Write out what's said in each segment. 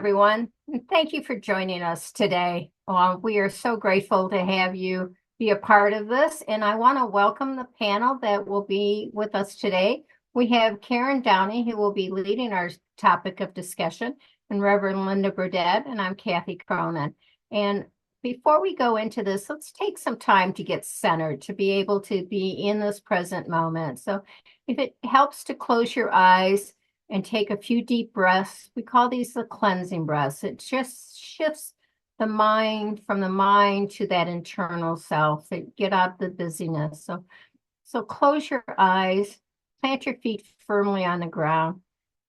everyone. And thank you for joining us today. We are so grateful to have you be a part of this, and I want to welcome the panel that will be with us today. We have Karen Downy, who will be leading our topic of discussion, and Reverend Linda Burdett, and I'm Kathy Cronin. And before we go into this, let's take some time to get centered, to be able to be in this present moment. So if it helps to close your eyes and take a few deep breaths. We call these the cleansing breaths. It just shifts the mind from the mind to that internal self. Get out the busyness. So close your eyes, plant your feet firmly on the ground,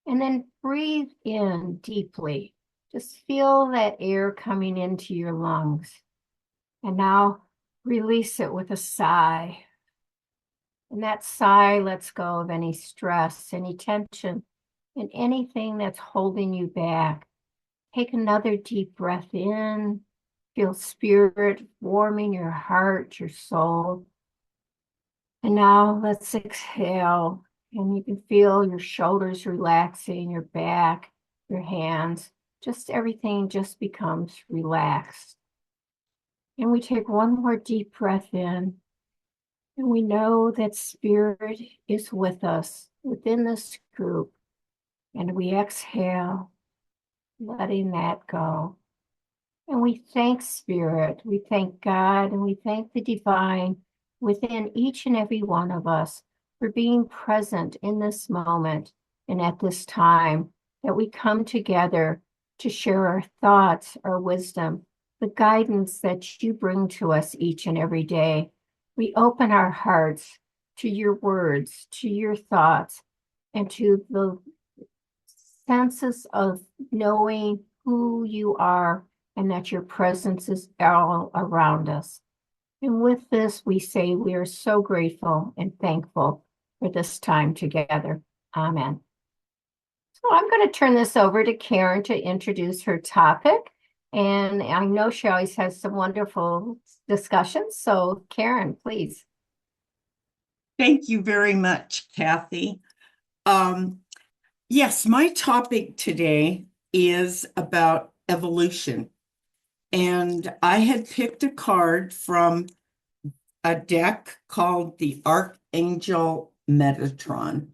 and then breathe in deeply. Just feel that air coming into your lungs. And now release it with a sigh. And that sigh lets go of any stress, any tension, and anything that's holding you back. Take another deep breath in. Feel spirit warming your heart, your soul. And now let's exhale. And you can feel your shoulders relaxing, your back, your hands. Just everything just becomes relaxed. And we take one more deep breath in. And we know that spirit is with us within this group. And we exhale, letting that go. And we thank Spirit, we thank God, and we thank the divine within each and every one of us for being present in this moment and at this time that we come together to share our thoughts, our wisdom, the guidance that you bring to us each and every day. We open our hearts to your words, to your thoughts, and to the senses of knowing who you are and that your presence is all around us. And with this, we say we are so grateful and thankful for this time together. Amen. So I'm going to turn this over to Karen to introduce her topic. And I know she always has some wonderful discussions. So Karen, please. Thank you very much, Kathy. Yes, my topic today is about evolution. And I had picked a card from a deck called the Archangel Marathon.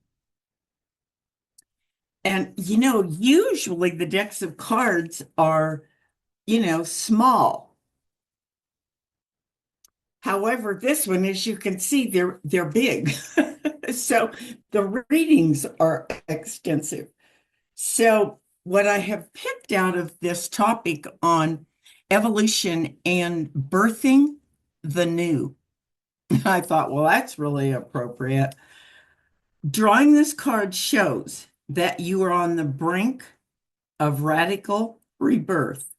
And, usually the decks of cards are, small. However, this one, as you can see, they're big. So the readings are extensive. So what I have picked out of this topic on evolution and birthing the new, I thought, well, that's really appropriate. Drawing this card shows that you are on the brink of radical rebirth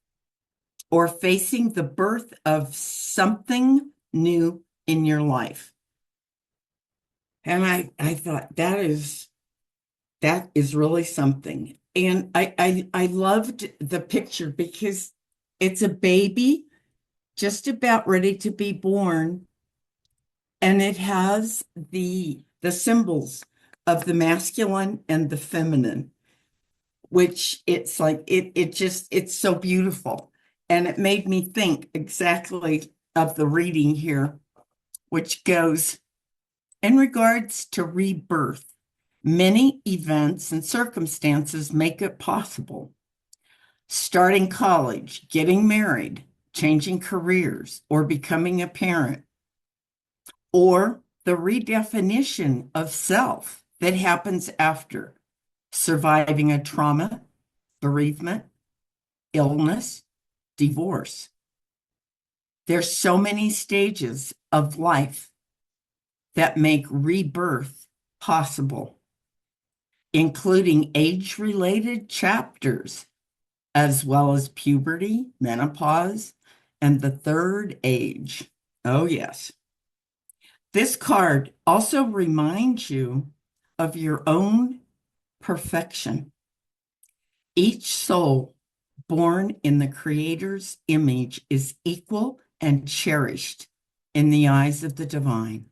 or facing the birth of something new in your life. And I thought that is really something. And I loved the picture because it's a baby just about ready to be born. And it has the symbols of the masculine and the feminine, which it's like it's so beautiful. And it made me think exactly of the reading here, which goes, in regards to rebirth, many events and circumstances make it possible. Starting college, getting married, changing careers, or becoming a parent, or the redefinition of self that happens after surviving a trauma, bereavement, illness, divorce. There's so many stages of life that make rebirth possible, including age-related chapters, as well as puberty, menopause, and the third age. Oh, yes. This card also reminds you of your own perfection. Each soul born in the Creator's image is equal and cherished in the eyes of the divine.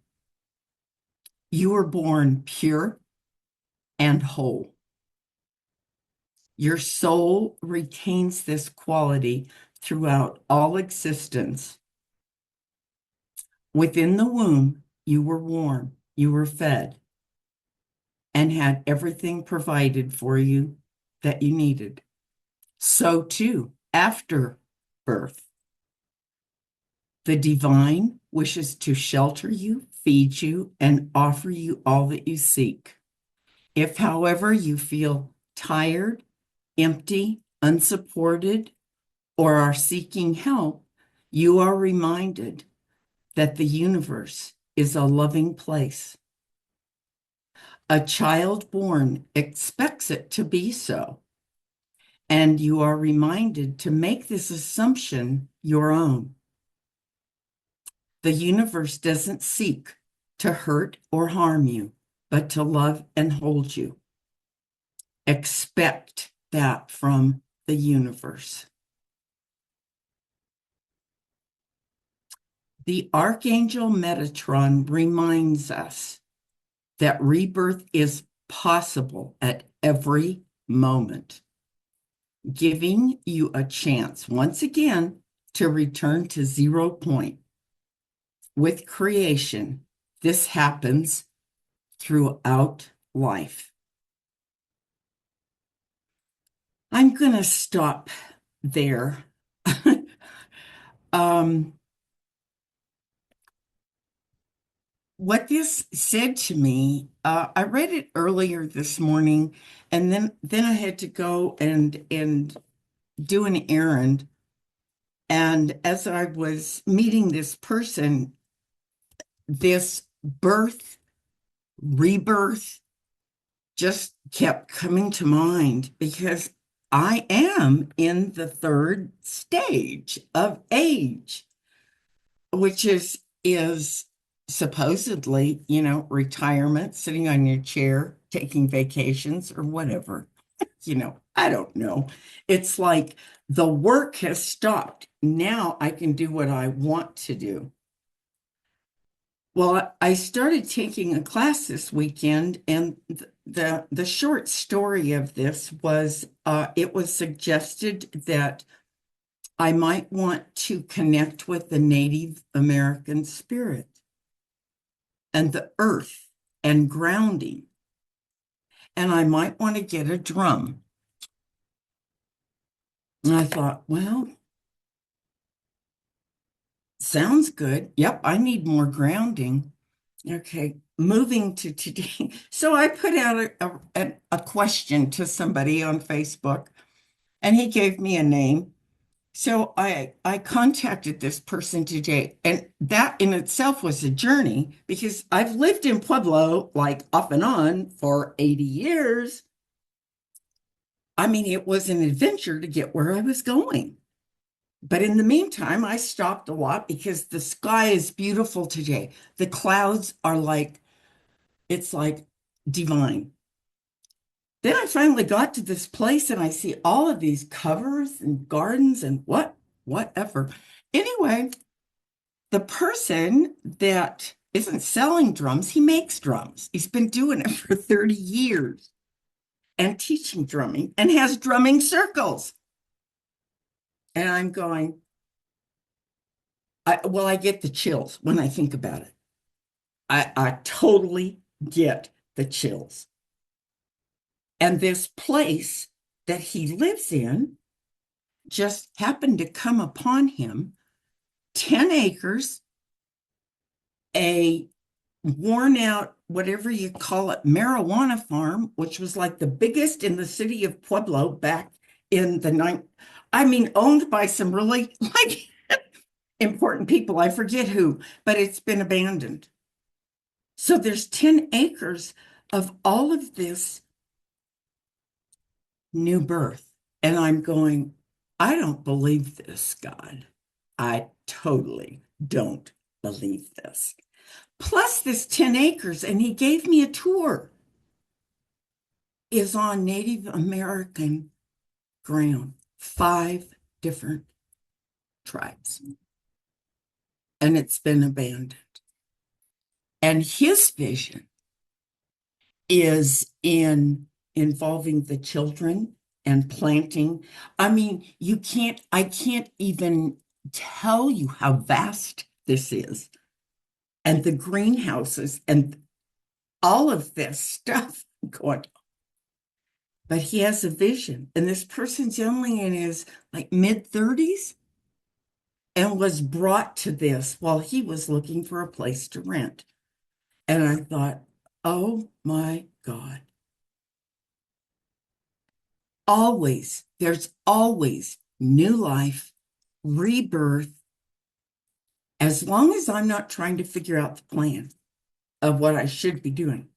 You were born pure and whole. Your soul retains this quality throughout all existence. Within the womb, you were warm, you were fed, and had everything provided for you that you needed. So too, after birth, the divine wishes to shelter you, feed you, and offer you all that you seek. If, however, you feel tired, empty, unsupported, or are seeking help, you are reminded that the universe is a loving place. A child born expects it to be so, and you are reminded to make this assumption your own. The universe doesn't seek to hurt or harm you, but to love and hold you. Expect that from the universe. The Archangel Metatron reminds us that rebirth is possible at every moment, giving you a chance once again to return to 0 point. With creation, this happens throughout life. I'm going to stop there. um, what this said to me, I read it earlier this morning, and then I had to go and do an errand. And as I was meeting this person, this birth, rebirth just kept coming to mind because I am in the third stage of age, which is supposedly, retirement, sitting on your chair, taking vacations or whatever. I don't know. It's like the work has stopped. Now I can do what I want to do. Well, I started taking a class this weekend, and the short story of this was it was suggested that I might want to connect with the Native American spirit and the earth and grounding. And I might want to get a drum. And I thought, well, sounds good. Yep, I need more grounding. Okay, moving to today. So I put out a question to somebody on Facebook, and he gave me a name. So I contacted this person today, and that in itself was a journey because I've lived in Pueblo like off and on for 80 years. I mean, it was an adventure to get where I was going. But in the meantime, I stopped a lot because the sky is beautiful today. The clouds are it's like divine. Then I finally got to this place and I see all of these covers and gardens and whatever. Anyway, the person that isn't selling drums, he makes drums. He's been doing it for 30 years and teaching drumming and has drumming circles. And I'm going, I get the chills when I think about it. I totally get the chills. And this place that he lives in just happened to come upon him 10 acres, a worn out, whatever you call it, marijuana farm, which was like the biggest in the city of Pueblo back in the owned by some really like important people. I forget who, but it's been abandoned. So there's 10 acres of all of this new birth. And I'm going, I don't believe this, God. I totally don't believe this. Plus, this 10 acres, and he gave me a tour, is on Native American ground, 5 different tribes. And it's been abandoned. And his vision is in involving the children and planting. I mean, I can't even tell you how vast this is, and the greenhouses and all of this stuff going. But he has a vision, and this person's only in his like mid-30s and was brought to this while he was looking for a place to rent. And I thought, oh my God. There's always new life, rebirth, as long as I'm not trying to figure out the plan of what I should be doing.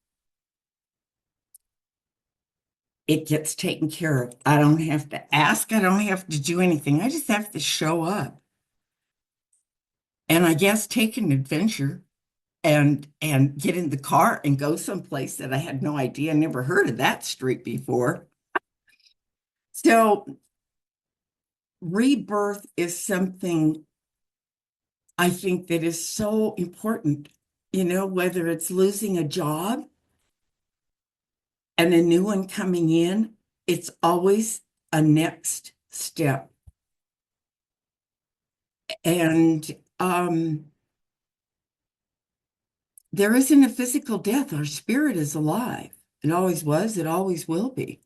It gets taken care of. I don't have to ask, I don't have to do anything. I just have to show up. And I guess take an adventure and get in the car and go someplace that I had no idea, never heard of that street before. So rebirth is something I think that is so important, whether it's losing a job and a new one coming in, it's always a next step. And there isn't a physical death. Our spirit is alive. It always was, it always will be.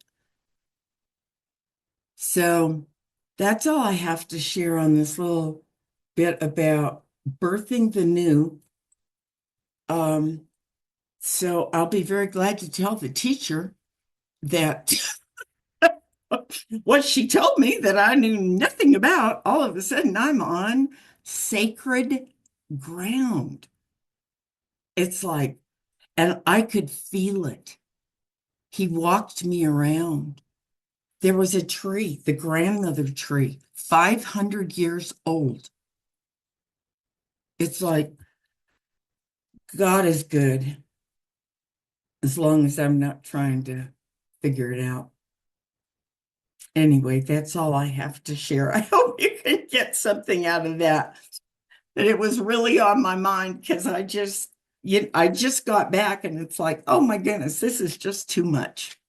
So that's all I have to share on this little bit about birthing the new. So I'll be very glad to tell the teacher that what she told me that I knew nothing about, all of a sudden I'm on sacred ground. It's like, and I could feel it. He walked me around. There was a tree, the grandmother tree, 500 years old. It's like, God is good as long as I'm not trying to figure it out. Anyway, that's all I have to share. I hope you can get something out of that. That it was really on my mind because I just got back and it's like, oh my goodness, this is just too much.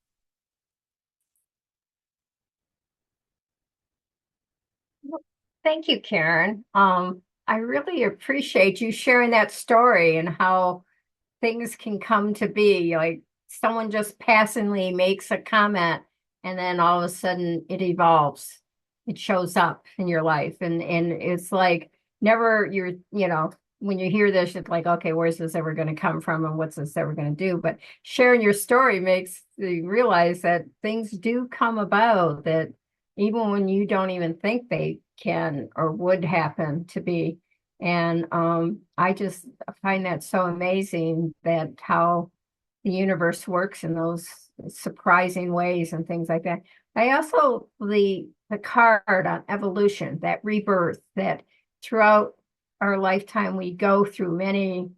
Thank you, Karen. I really appreciate you sharing that story and how things can come to be. Like someone just passingly makes a comment and then all of a sudden it evolves. It shows up in your life. And it's like never when you hear this, it's like, okay, where's this ever going to come from and what's this ever going to do? But sharing your story makes you realize that things do come about that even when you don't even think they can or would happen to be. And I just find that so amazing that how the universe works in those surprising ways and things like that. I also the card on evolution, that rebirth, that throughout our lifetime we go through many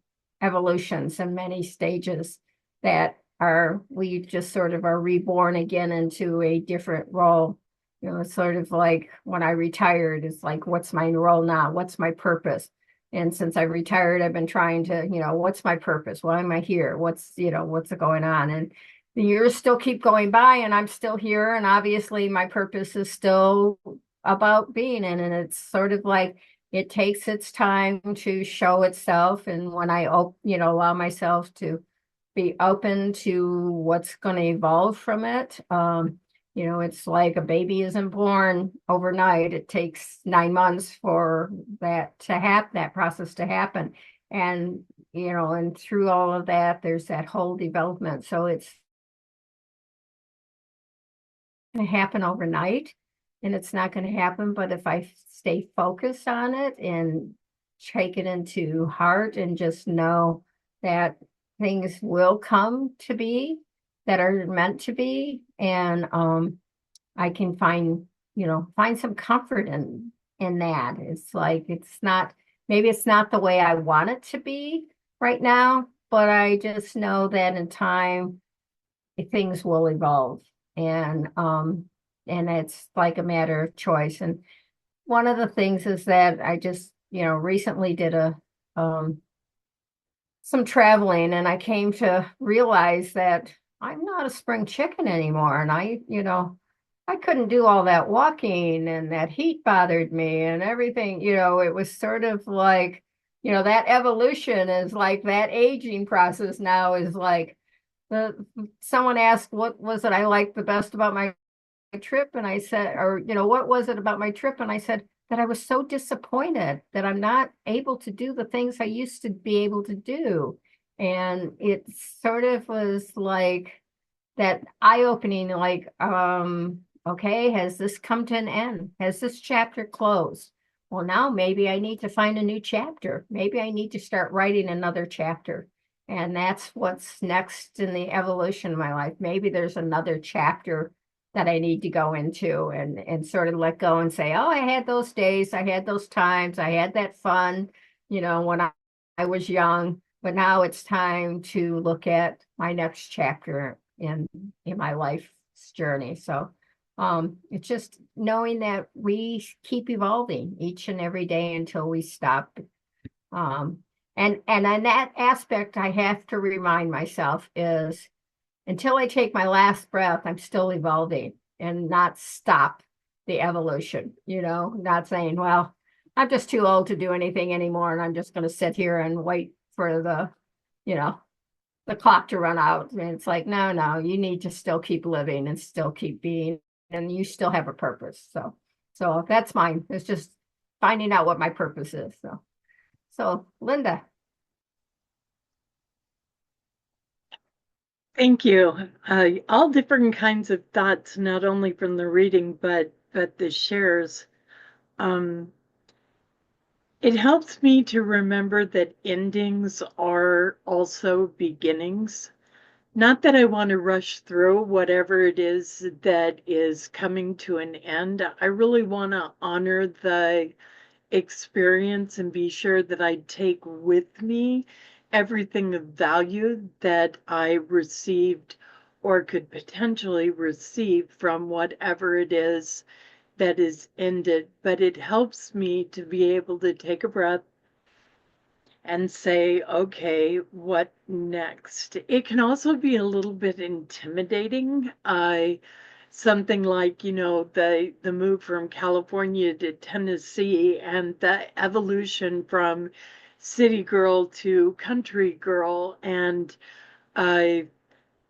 evolutions and many stages that are we just sort of are reborn again into a different role. It's sort of like when I retired, it's like, what's my role now? What's my purpose? And since I retired, I've been trying to, what's my purpose? Why am I here? What's going on? And the years still keep going by and I'm still here. And obviously my purpose is still about being in. And it's sort of like it takes its time to show itself. And when I, allow myself to be open to what's going to evolve from it, it's like a baby isn't born overnight. It takes 9 months for that process to happen. And, and through all of that, there's that whole development. So it's going to happen overnight and it's not going to happen. But if I stay focused on it and take it into heart and just know that things will come to be that are meant to be. And I can find some comfort in that. It's like maybe it's not the way I want it to be right now, but I just know that in time things will evolve. And it's like a matter of choice. And one of the things is that I just, recently did some traveling and I came to realize that I'm not a spring chicken anymore. And I couldn't do all that walking and that heat bothered me and everything. It was sort of like, that evolution is like that aging process now is like someone asked what was it I liked the best about my trip, and I said, or what was it about my trip? And I said that I was so disappointed that I'm not able to do the things I used to be able to do. And it sort of was like that eye-opening, like, okay, has this come to an end? Has this chapter closed? Well, now maybe I need to find a new chapter. Maybe I need to start writing another chapter. And that's what's next in the evolution of my life. Maybe there's another chapter that I need to go into and sort of let go and say, oh, I had those days, I had those times, I had that fun, when I was young, but now it's time to look at my next chapter in my life's journey. So it's just knowing that we keep evolving each and every day until we stop. Um, and on that aspect, I have to remind myself is until I take my last breath, I'm still evolving and not stop the evolution, not saying, well, I'm just too old to do anything anymore. And I'm just going to sit here and wait for you know, the clock to run out. And it's like, no, no, you need to still keep living and still keep being, and you still have a purpose. So that's mine. It's just finding out what my purpose is. So Linda. Thank you. All different kinds of thoughts, not only from the reading, but the shares. Um, it helps me to remember that endings are also beginnings. Not that I want to rush through whatever it is that is coming to an end. I really want to honor the experience and be sure that I take with me everything of value that I received or could potentially receive from whatever it is that is ended. But it helps me to be able to take a breath and say, okay, what next? It can also be a little bit intimidating. Something like, the move from California to Tennessee and the evolution from city girl to country girl. And uh,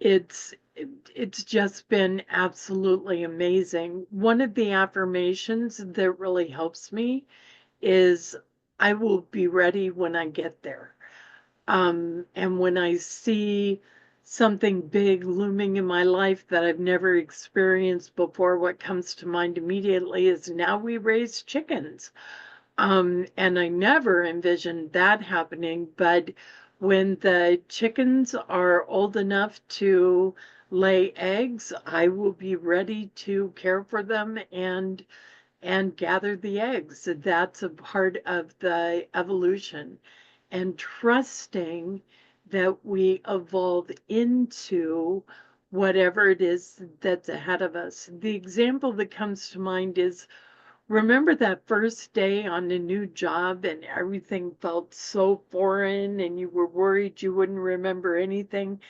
it's it's just been absolutely amazing. One of the affirmations that really helps me is I will be ready when I get there. And when I see something big looming in my life that I've never experienced before, what comes to mind immediately is now we raise chickens. And I never envisioned that happening, but when the chickens are old enough to lay eggs, I will be ready to care for them and gather the eggs. That's a part of the evolution. And trusting that we evolve into whatever it is that's ahead of us. The example that comes to mind is remember that first day on a new job and everything felt so foreign and you were worried you wouldn't remember anything.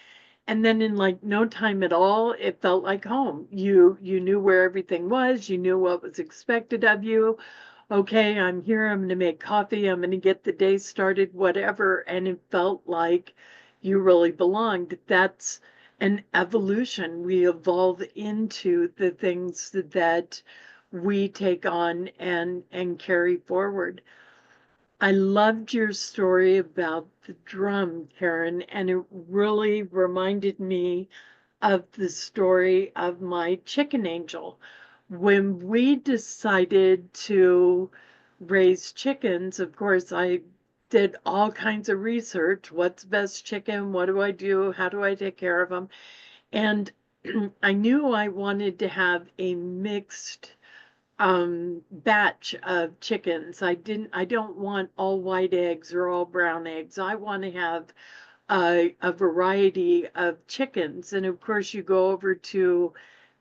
And then in like no time at all, it felt like home. You knew where everything was, you knew what was expected of you. Okay, I'm here, I'm going to make coffee, I'm going to get the day started, whatever. And it felt like you really belonged. That's an evolution. We evolve into the things that we take on and carry forward. I loved your story about the drum, Karen, and it really reminded me of the story of my chicken angel. When we decided to raise chickens, of course, I did all kinds of research. What's best chicken? What do I do? How do I take care of them? And I knew I wanted to have a mixed batch of chickens. I don't want all white eggs or all brown eggs. I want to have a variety of chickens. And of course, you go over to,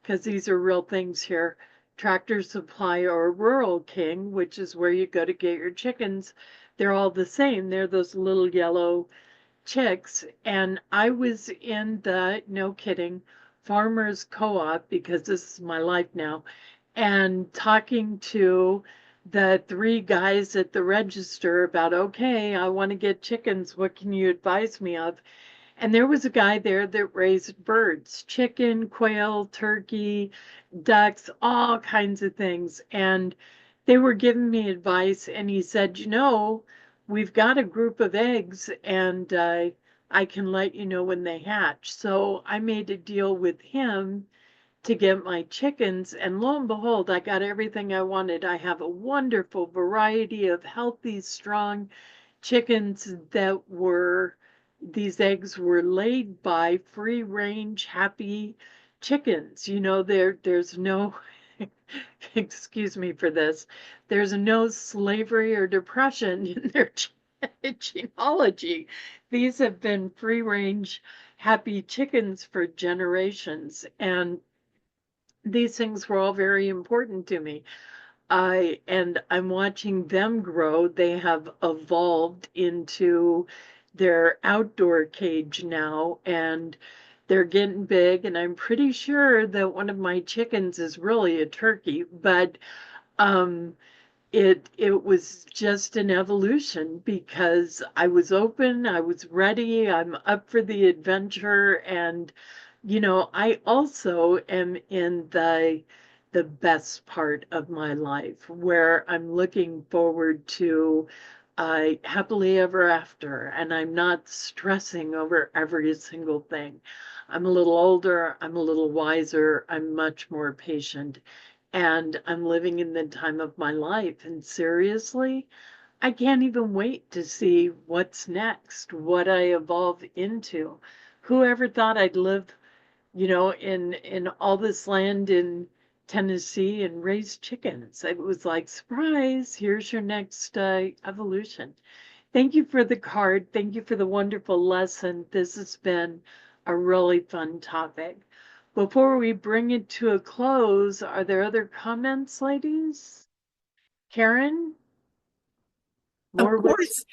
because these are real things here, Tractor Supply or Rural King, which is where you go to get your chickens. They're all the same. They're those little yellow chicks. And I was in the, no kidding, farmers co-op, because this is my life now, and talking to the three guys at the register about, okay, I want to get chickens. What can you advise me of? And there was a guy there that raised birds, chicken, quail, turkey, ducks, all kinds of things. And they were giving me advice. And he said, we've got a group of eggs and I can let you know when they hatch. So I made a deal with him to get my chickens. And lo and behold, I got everything I wanted. I have a wonderful variety of healthy, strong chickens these eggs were laid by free range, happy chickens. There's no, excuse me for this, there's no slavery or depression in their genealogy. These have been free range, happy chickens for generations. And these things were all very important to me. And I'm watching them grow. They have evolved into their outdoor cage now, and they're getting big. And I'm pretty sure that one of my chickens is really a turkey, but um, it was just an evolution because I was open, I was ready, I'm up for the adventure, and I also am in the best part of my life where I'm looking forward to happily ever after, and I'm not stressing over every single thing. I'm a little older, I'm a little wiser, I'm much more patient, and I'm living in the time of my life. And seriously, I can't even wait to see what's next, what I evolve into. Whoever thought I'd live in all this land in Tennessee and raise chickens? It was like, surprise, here's your next evolution. Thank you for the card. Thank you for the wonderful lesson. This has been a really fun topic. Before we bring it to a close, are there other comments, ladies? Karen? Of More with course,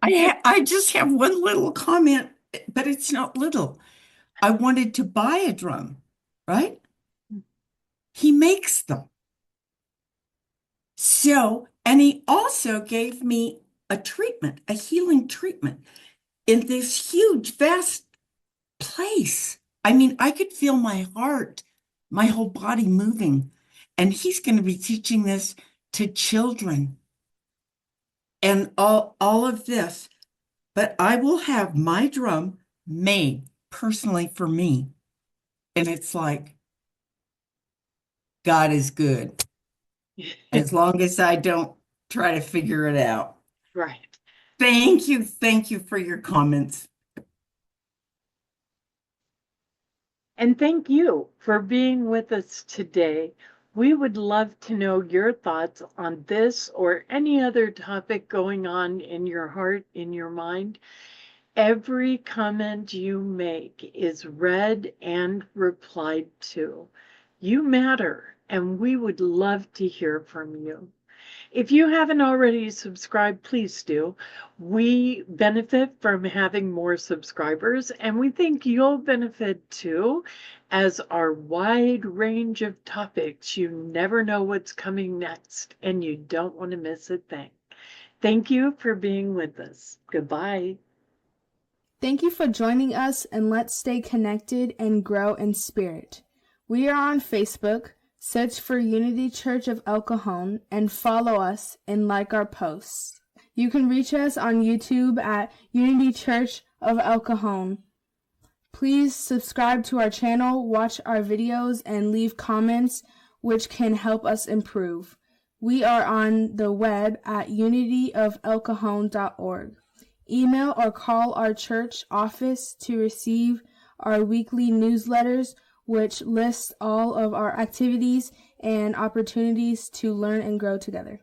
I just have one little comment, but it's not little. I wanted to buy a drum, right? He makes them. So, and he also gave me a treatment, a healing treatment in this huge, vast place. I mean, I could feel my heart, my whole body moving. And he's going to be teaching this to children and all of this. But I will have my drum made personally for me. And it's like, God is good as long as I don't try to figure it out. right. Thank you. Thank you for your comments. And thank you for being with us today. We would love to know your thoughts on this or any other topic going on in your heart, in your mind. Every comment you make is read and replied to. You matter, and we would love to hear from you. If you haven't already subscribed, please do. We benefit from having more subscribers, and we think you'll benefit too, as our wide range of topics. You never know what's coming next, and you don't want to miss a thing. Thank you for being with us. Goodbye. Thank you for joining us, and let's stay connected and grow in spirit. We are on Facebook. Search for Unity Church of El Cajon and follow us and like our posts. You can reach us on YouTube at Unity Church of El Cajon. Please subscribe to our channel, watch our videos, and leave comments which can help us improve. We are on the web at unityofelcajon.org. Email or call our church office to receive our weekly newsletters, which lists all of our activities and opportunities to learn and grow together.